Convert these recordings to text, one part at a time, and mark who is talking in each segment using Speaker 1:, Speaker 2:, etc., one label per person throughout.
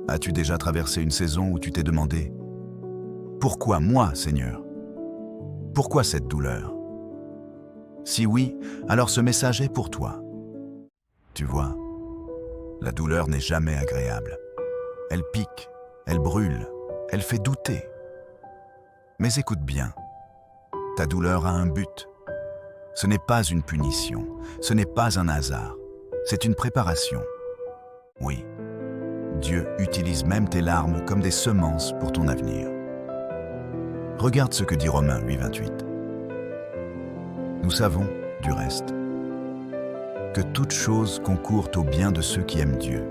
Speaker 1: As-tu déjà traversé une saison où tu t'es demandé « Pourquoi moi, Seigneur? Pourquoi cette douleur ?» Si oui, alors ce message est pour toi. Tu vois, la douleur n'est jamais agréable. Elle pique, elle brûle, elle fait douter. Mais écoute bien, ta douleur a un but. Ce n'est pas une punition, ce n'est pas un hasard, c'est une préparation. Oui, Dieu utilise même tes larmes comme des semences pour ton avenir. Regarde ce que dit Romains 8, 28. Nous savons, du reste, que toute chose concourt au bien de ceux qui aiment Dieu,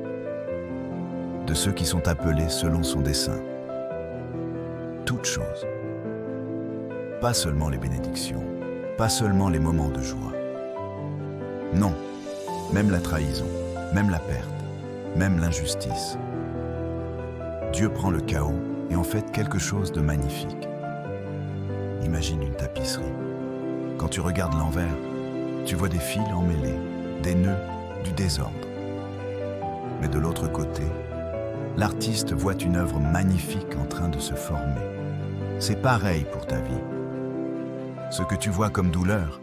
Speaker 1: de ceux qui sont appelés selon son dessein. Toutes choses. Pas seulement les bénédictions, pas seulement les moments de joie. Non, même la trahison, même la perte, même l'injustice. Dieu prend le chaos et en fait quelque chose de magnifique. Imagine une tapisserie. Quand tu regardes l'envers, tu vois des fils emmêlés, des nœuds, du désordre. Mais de l'autre côté, l'artiste voit une œuvre magnifique en train de se former. C'est pareil pour ta vie. Ce que tu vois comme douleur,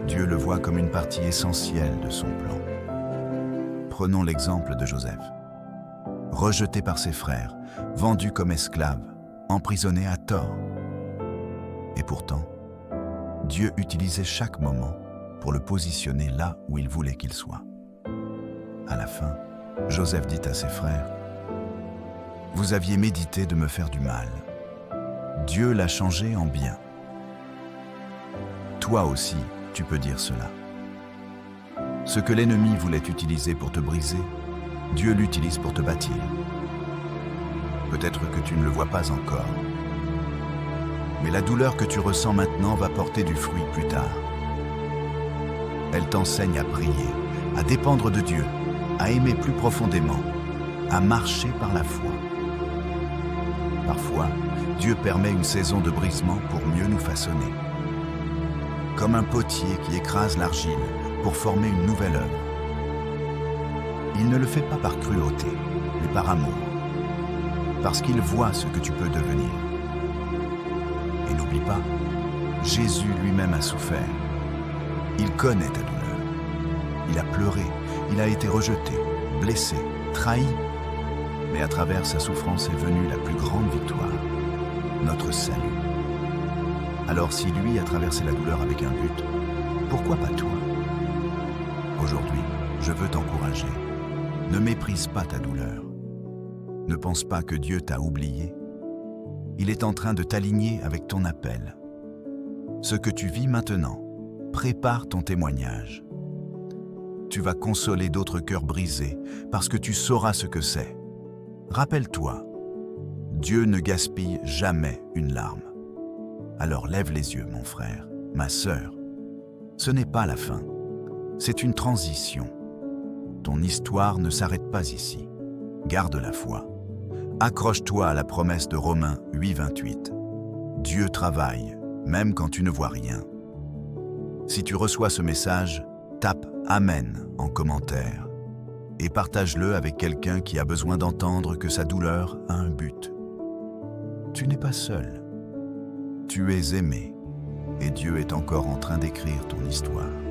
Speaker 1: Dieu le voit comme une partie essentielle de son plan. Prenons l'exemple de Joseph. Rejeté par ses frères, vendu comme esclave, emprisonné à tort. Et pourtant, Dieu utilisait chaque moment pour le positionner là où il voulait qu'il soit. À la fin, Joseph dit à ses frères, « Vous aviez médité de me faire du mal. Dieu l'a changé en bien. » Toi aussi, tu peux dire cela. Ce que l'ennemi voulait utiliser pour te briser, Dieu l'utilise pour te bâtir. Peut-être que tu ne le vois pas encore. Mais la douleur que tu ressens maintenant va porter du fruit plus tard. Elle t'enseigne à prier, à dépendre de Dieu, à aimer plus profondément, à marcher par la foi. Parfois, Dieu permet une saison de brisement pour mieux nous façonner. Comme un potier qui écrase l'argile pour former une nouvelle œuvre. Il ne le fait pas par cruauté, mais par amour, parce qu'il voit ce que tu peux devenir. Et n'oublie pas, Jésus lui-même a souffert. Il connaît ta douleur. Il a pleuré, il a été rejeté, blessé, trahi. Mais à travers sa souffrance est venue la plus grande victoire, notre salut. Alors si lui a traversé la douleur avec un but, pourquoi pas toi? Aujourd'hui, je veux t'encourager. Ne méprise pas ta douleur. Ne pense pas que Dieu t'a oublié. Il est en train de t'aligner avec ton appel. Ce que tu vis maintenant, prépare ton témoignage. Tu vas consoler d'autres cœurs brisés parce que tu sauras ce que c'est. Rappelle-toi, Dieu ne gaspille jamais une larme. Alors lève les yeux, mon frère, ma sœur. Ce n'est pas la fin, c'est une transition. Ton histoire ne s'arrête pas ici. Garde la foi. Accroche-toi à la promesse de Romains 8, 28. Dieu travaille, même quand tu ne vois rien. Si tu reçois ce message, tape « Amen » en commentaire et partage-le avec quelqu'un qui a besoin d'entendre que sa douleur a un but. Tu n'es pas seul. Tu es aimé et Dieu est encore en train d'écrire ton histoire.